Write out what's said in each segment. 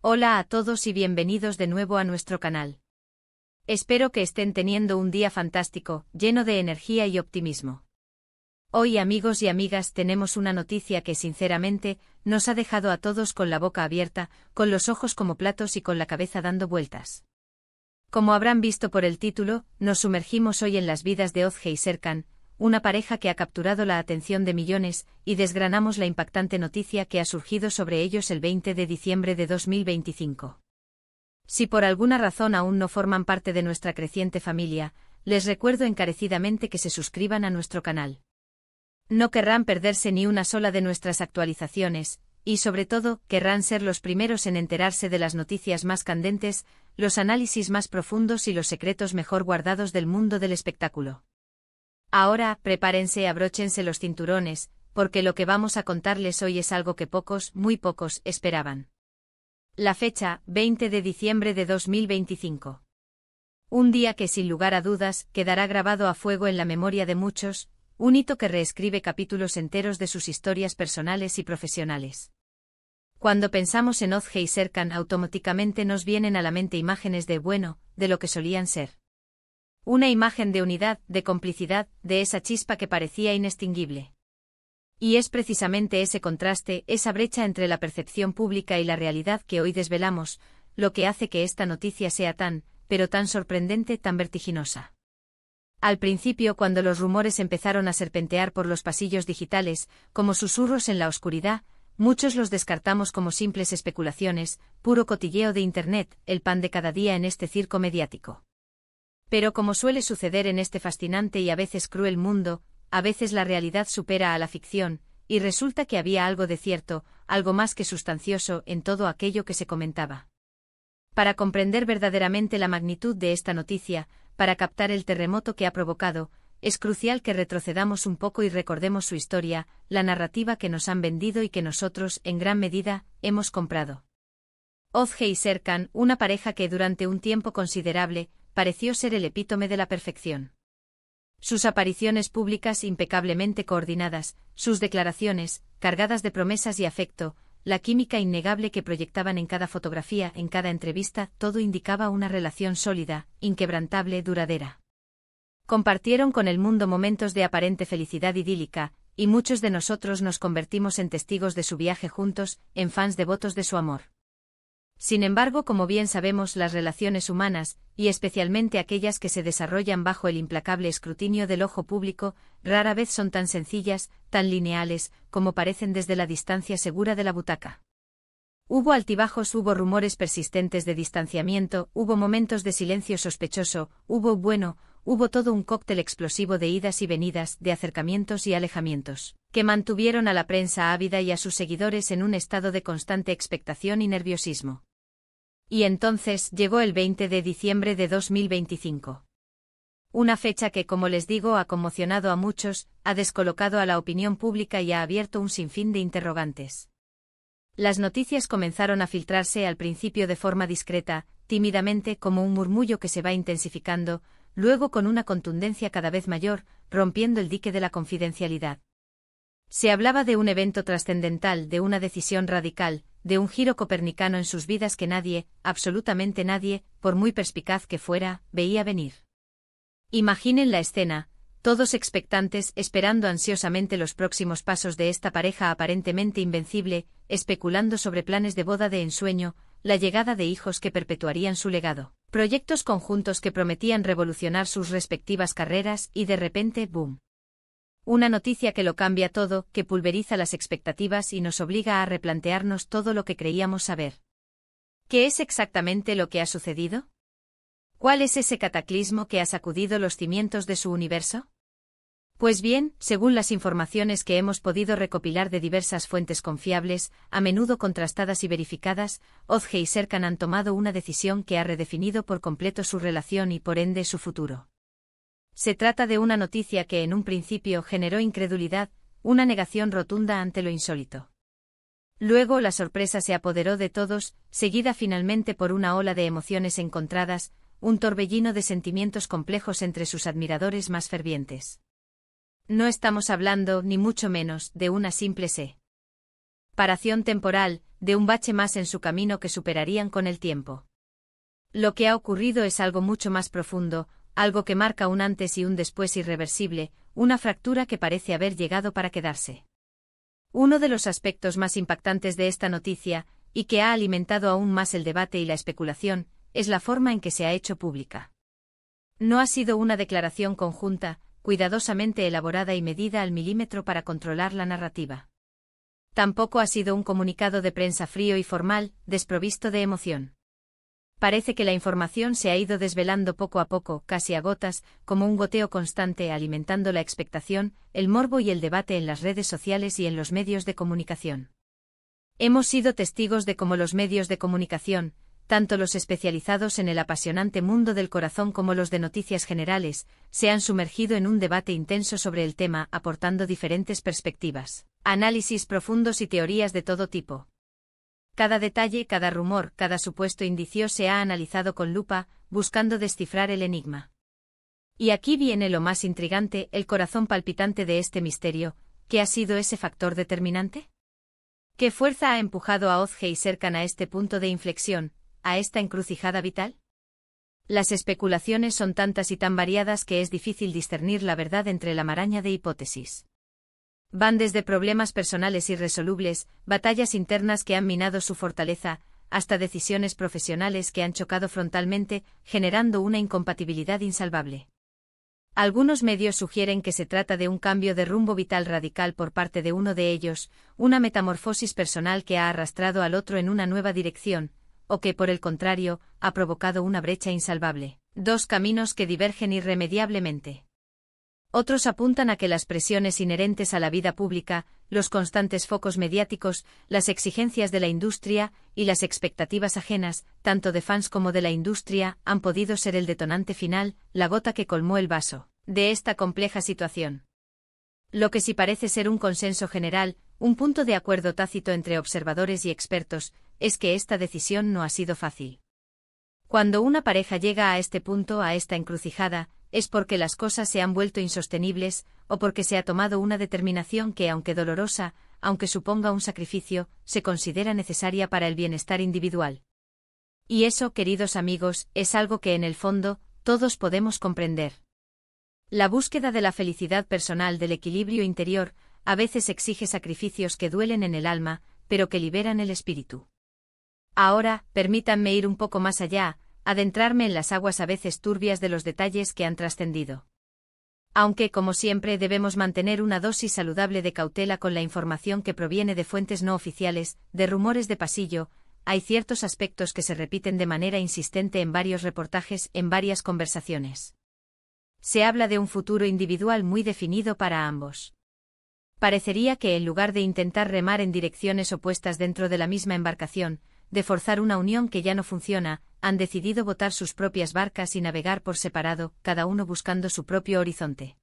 Hola a todos y bienvenidos de nuevo a nuestro canal. Espero que estén teniendo un día fantástico, lleno de energía y optimismo. Hoy, amigos y amigas, tenemos una noticia que sinceramente nos ha dejado a todos con la boca abierta, con los ojos como platos y con la cabeza dando vueltas. Como habrán visto por el título, nos sumergimos hoy en las vidas de Ozge y Serkan, una pareja que ha capturado la atención de millones, y desgranamos la impactante noticia que ha surgido sobre ellos el 20 de diciembre de 2025. Si por alguna razón aún no forman parte de nuestra creciente familia, les recuerdo encarecidamente que se suscriban a nuestro canal. No querrán perderse ni una sola de nuestras actualizaciones, y sobre todo, querrán ser los primeros en enterarse de las noticias más candentes, los análisis más profundos y los secretos mejor guardados del mundo del espectáculo. Ahora, prepárense, abróchense los cinturones, porque lo que vamos a contarles hoy es algo que pocos, muy pocos, esperaban. La fecha, 20 de diciembre de 2025. Un día que sin lugar a dudas, quedará grabado a fuego en la memoria de muchos, un hito que reescribe capítulos enteros de sus historias personales y profesionales. Cuando pensamos en Ozge y Serkan, automáticamente nos vienen a la mente imágenes de lo que solían ser. Una imagen de unidad, de complicidad, de esa chispa que parecía inextinguible. Y es precisamente ese contraste, esa brecha entre la percepción pública y la realidad que hoy desvelamos, lo que hace que esta noticia sea tan, pero tan sorprendente, tan vertiginosa. Al principio, cuando los rumores empezaron a serpentear por los pasillos digitales, como susurros en la oscuridad, muchos los descartamos como simples especulaciones, puro cotilleo de Internet, el pan de cada día en este circo mediático. Pero como suele suceder en este fascinante y a veces cruel mundo, a veces la realidad supera a la ficción, y resulta que había algo de cierto, algo más que sustancioso en todo aquello que se comentaba. Para comprender verdaderamente la magnitud de esta noticia, para captar el terremoto que ha provocado, es crucial que retrocedamos un poco y recordemos su historia, la narrativa que nos han vendido y que nosotros, en gran medida, hemos comprado. Ozge y Serkan, una pareja que durante un tiempo considerable, pareció ser el epítome de la perfección. Sus apariciones públicas impecablemente coordinadas, sus declaraciones, cargadas de promesas y afecto, la química innegable que proyectaban en cada fotografía, en cada entrevista, todo indicaba una relación sólida, inquebrantable, duradera. Compartieron con el mundo momentos de aparente felicidad idílica, y muchos de nosotros nos convertimos en testigos de su viaje juntos, en fans devotos de su amor. Sin embargo, como bien sabemos, las relaciones humanas, y especialmente aquellas que se desarrollan bajo el implacable escrutinio del ojo público, rara vez son tan sencillas, tan lineales, como parecen desde la distancia segura de la butaca. Hubo altibajos, hubo rumores persistentes de distanciamiento, hubo momentos de silencio sospechoso, hubo todo un cóctel explosivo de idas y venidas, de acercamientos y alejamientos, que mantuvieron a la prensa ávida y a sus seguidores en un estado de constante expectación y nerviosismo. Y entonces llegó el 20 de diciembre de 2025. Una fecha que, como les digo, ha conmocionado a muchos, ha descolocado a la opinión pública y ha abierto un sinfín de interrogantes. Las noticias comenzaron a filtrarse al principio de forma discreta, tímidamente, como un murmullo que se va intensificando, luego con una contundencia cada vez mayor, rompiendo el dique de la confidencialidad. Se hablaba de un evento trascendental, de una decisión radical, de un giro copernicano en sus vidas que nadie, absolutamente nadie, por muy perspicaz que fuera, veía venir. Imaginen la escena, todos expectantes, esperando ansiosamente los próximos pasos de esta pareja aparentemente invencible, especulando sobre planes de boda de ensueño, la llegada de hijos que perpetuarían su legado, proyectos conjuntos que prometían revolucionar sus respectivas carreras y de repente, ¡boom! Una noticia que lo cambia todo, que pulveriza las expectativas y nos obliga a replantearnos todo lo que creíamos saber. ¿Qué es exactamente lo que ha sucedido? ¿Cuál es ese cataclismo que ha sacudido los cimientos de su universo? Pues bien, según las informaciones que hemos podido recopilar de diversas fuentes confiables, a menudo contrastadas y verificadas, Ozge y Serkan han tomado una decisión que ha redefinido por completo su relación y por ende su futuro. Se trata de una noticia que en un principio generó incredulidad, una negación rotunda ante lo insólito. Luego la sorpresa se apoderó de todos, seguida finalmente por una ola de emociones encontradas, un torbellino de sentimientos complejos entre sus admiradores más fervientes. No estamos hablando, ni mucho menos, de una simple Paración temporal, de un bache más en su camino que superarían con el tiempo. Lo que ha ocurrido es algo mucho más profundo, algo que marca un antes y un después irreversible, una fractura que parece haber llegado para quedarse. Uno de los aspectos más impactantes de esta noticia, y que ha alimentado aún más el debate y la especulación, es la forma en que se ha hecho pública. No ha sido una declaración conjunta, cuidadosamente elaborada y medida al milímetro para controlar la narrativa. Tampoco ha sido un comunicado de prensa frío y formal, desprovisto de emoción. Parece que la información se ha ido desvelando poco a poco, casi a gotas, como un goteo constante alimentando la expectación, el morbo y el debate en las redes sociales y en los medios de comunicación. Hemos sido testigos de cómo los medios de comunicación, tanto los especializados en el apasionante mundo del corazón como los de noticias generales, se han sumergido en un debate intenso sobre el tema, aportando diferentes perspectivas, análisis profundos y teorías de todo tipo. Cada detalle, cada rumor, cada supuesto indicio se ha analizado con lupa, buscando descifrar el enigma. Y aquí viene lo más intrigante, el corazón palpitante de este misterio, ¿qué ha sido ese factor determinante? ¿Qué fuerza ha empujado a Ozge y Serkan a este punto de inflexión, a esta encrucijada vital? Las especulaciones son tantas y tan variadas que es difícil discernir la verdad entre la maraña de hipótesis. Van desde problemas personales irresolubles, batallas internas que han minado su fortaleza, hasta decisiones profesionales que han chocado frontalmente, generando una incompatibilidad insalvable. Algunos medios sugieren que se trata de un cambio de rumbo vital radical por parte de uno de ellos, una metamorfosis personal que ha arrastrado al otro en una nueva dirección, o que, por el contrario, ha provocado una brecha insalvable, dos caminos que divergen irremediablemente. Otros apuntan a que las presiones inherentes a la vida pública, los constantes focos mediáticos, las exigencias de la industria y las expectativas ajenas, tanto de fans como de la industria, han podido ser el detonante final, la gota que colmó el vaso, de esta compleja situación. Lo que sí parece ser un consenso general, un punto de acuerdo tácito entre observadores y expertos, es que esta decisión no ha sido fácil. Cuando una pareja llega a este punto, a esta encrucijada, es porque las cosas se han vuelto insostenibles, o porque se ha tomado una determinación que, aunque dolorosa, aunque suponga un sacrificio, se considera necesaria para el bienestar individual. Y eso, queridos amigos, es algo que en el fondo, todos podemos comprender. La búsqueda de la felicidad personal, del equilibrio interior, a veces exige sacrificios que duelen en el alma, pero que liberan el espíritu. Ahora, permítanme ir un poco más allá, adentrarme en las aguas a veces turbias de los detalles que han trascendido. Aunque, como siempre, debemos mantener una dosis saludable de cautela con la información que proviene de fuentes no oficiales, de rumores de pasillo, hay ciertos aspectos que se repiten de manera insistente en varios reportajes, en varias conversaciones. Se habla de un futuro individual muy definido para ambos. Parecería que en lugar de intentar remar en direcciones opuestas dentro de la misma embarcación, de forzar una unión que ya no funciona, han decidido botar sus propias barcas y navegar por separado, cada uno buscando su propio horizonte.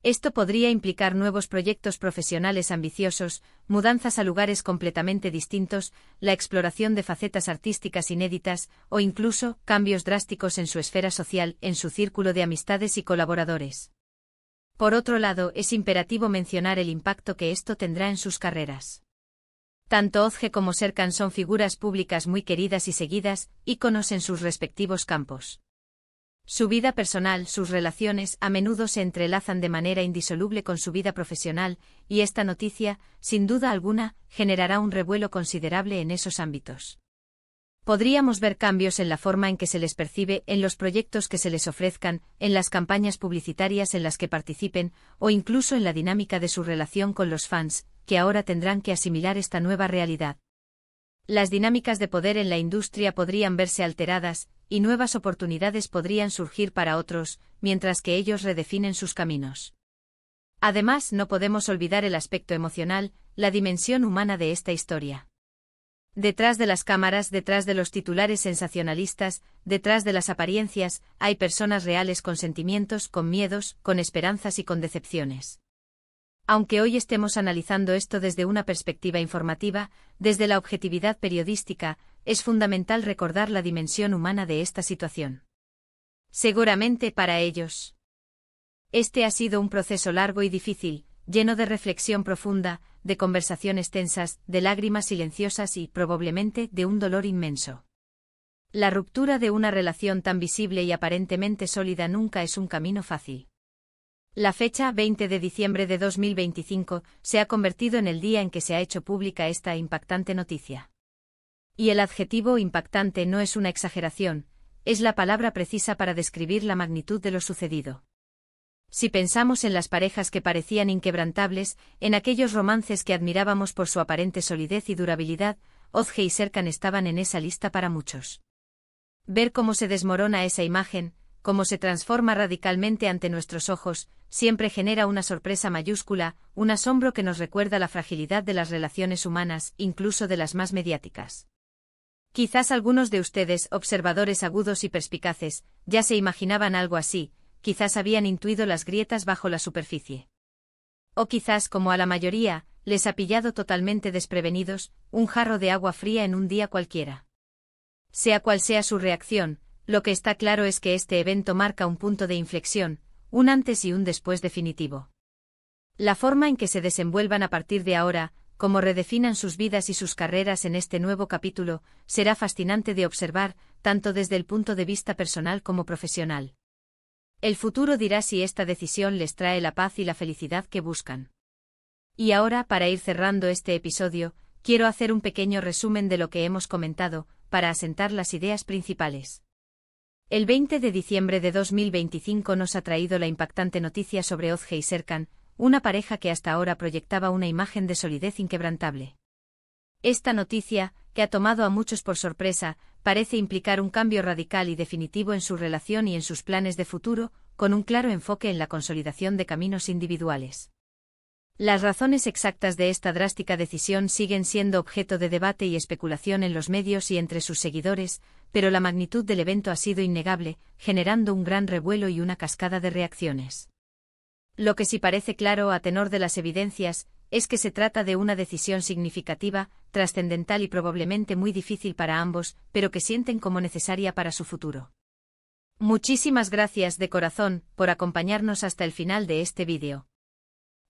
Esto podría implicar nuevos proyectos profesionales ambiciosos, mudanzas a lugares completamente distintos, la exploración de facetas artísticas inéditas, o incluso cambios drásticos en su esfera social, en su círculo de amistades y colaboradores. Por otro lado, es imperativo mencionar el impacto que esto tendrá en sus carreras. Tanto Ozge como Serkan son figuras públicas muy queridas y seguidas, íconos en sus respectivos campos. Su vida personal, sus relaciones, a menudo se entrelazan de manera indisoluble con su vida profesional, y esta noticia, sin duda alguna, generará un revuelo considerable en esos ámbitos. Podríamos ver cambios en la forma en que se les percibe, en los proyectos que se les ofrezcan, en las campañas publicitarias en las que participen, o incluso en la dinámica de su relación con los fans, que ahora tendrán que asimilar esta nueva realidad. Las dinámicas de poder en la industria podrían verse alteradas, y nuevas oportunidades podrían surgir para otros, mientras que ellos redefinen sus caminos. Además, no podemos olvidar el aspecto emocional, la dimensión humana de esta historia. Detrás de las cámaras, detrás de los titulares sensacionalistas, detrás de las apariencias, hay personas reales con sentimientos, con miedos, con esperanzas y con decepciones. Aunque hoy estemos analizando esto desde una perspectiva informativa, desde la objetividad periodística, es fundamental recordar la dimensión humana de esta situación. Seguramente para ellos. Este ha sido un proceso largo y difícil, lleno de reflexión profunda, de conversaciones tensas, de lágrimas silenciosas y, probablemente, de un dolor inmenso. La ruptura de una relación tan visible y aparentemente sólida nunca es un camino fácil. La fecha 20 de diciembre de 2025 se ha convertido en el día en que se ha hecho pública esta impactante noticia. Y el adjetivo impactante no es una exageración, es la palabra precisa para describir la magnitud de lo sucedido. Si pensamos en las parejas que parecían inquebrantables, en aquellos romances que admirábamos por su aparente solidez y durabilidad, Ozge y Serkan estaban en esa lista para muchos. Ver cómo se desmorona esa imagen, cómo se transforma radicalmente ante nuestros ojos, siempre genera una sorpresa mayúscula, un asombro que nos recuerda la fragilidad de las relaciones humanas, incluso de las más mediáticas. Quizás algunos de ustedes, observadores agudos y perspicaces, ya se imaginaban algo así, quizás habían intuido las grietas bajo la superficie. O quizás, como a la mayoría, les ha pillado totalmente desprevenidos, un jarro de agua fría en un día cualquiera. Sea cual sea su reacción, lo que está claro es que este evento marca un punto de inflexión, un antes y un después definitivo. La forma en que se desenvuelvan a partir de ahora, cómo redefinan sus vidas y sus carreras en este nuevo capítulo, será fascinante de observar, tanto desde el punto de vista personal como profesional. El futuro dirá si esta decisión les trae la paz y la felicidad que buscan. Y ahora, para ir cerrando este episodio, quiero hacer un pequeño resumen de lo que hemos comentado, para asentar las ideas principales. El 20 de diciembre de 2025 nos ha traído la impactante noticia sobre Ozge y Serkan, una pareja que hasta ahora proyectaba una imagen de solidez inquebrantable. Esta noticia, que ha tomado a muchos por sorpresa, parece implicar un cambio radical y definitivo en su relación y en sus planes de futuro, con un claro enfoque en la consolidación de caminos individuales. Las razones exactas de esta drástica decisión siguen siendo objeto de debate y especulación en los medios y entre sus seguidores, pero la magnitud del evento ha sido innegable, generando un gran revuelo y una cascada de reacciones. Lo que sí parece claro a tenor de las evidencias, es que se trata de una decisión significativa, trascendental y probablemente muy difícil para ambos, pero que sienten como necesaria para su futuro. Muchísimas gracias de corazón por acompañarnos hasta el final de este vídeo.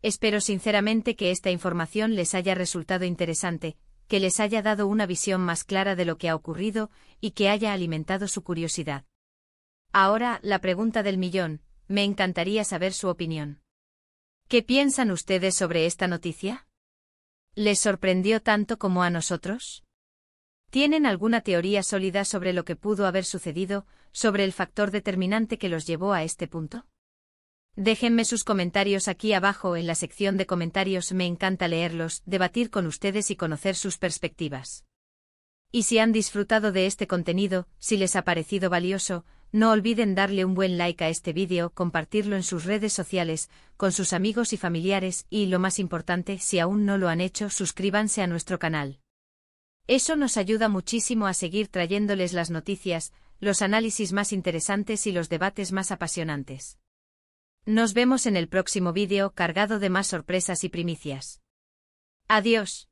Espero sinceramente que esta información les haya resultado interesante, que les haya dado una visión más clara de lo que ha ocurrido y que haya alimentado su curiosidad. Ahora, la pregunta del millón, me encantaría saber su opinión. ¿Qué piensan ustedes sobre esta noticia? ¿Les sorprendió tanto como a nosotros? ¿Tienen alguna teoría sólida sobre lo que pudo haber sucedido, sobre el factor determinante que los llevó a este punto? Déjenme sus comentarios aquí abajo en la sección de comentarios, me encanta leerlos, debatir con ustedes y conocer sus perspectivas. Y si han disfrutado de este contenido, si les ha parecido valioso, no olviden darle un buen like a este vídeo, compartirlo en sus redes sociales, con sus amigos y familiares y, lo más importante, si aún no lo han hecho, suscríbanse a nuestro canal. Eso nos ayuda muchísimo a seguir trayéndoles las noticias, los análisis más interesantes y los debates más apasionantes. Nos vemos en el próximo vídeo cargado de más sorpresas y primicias. Adiós.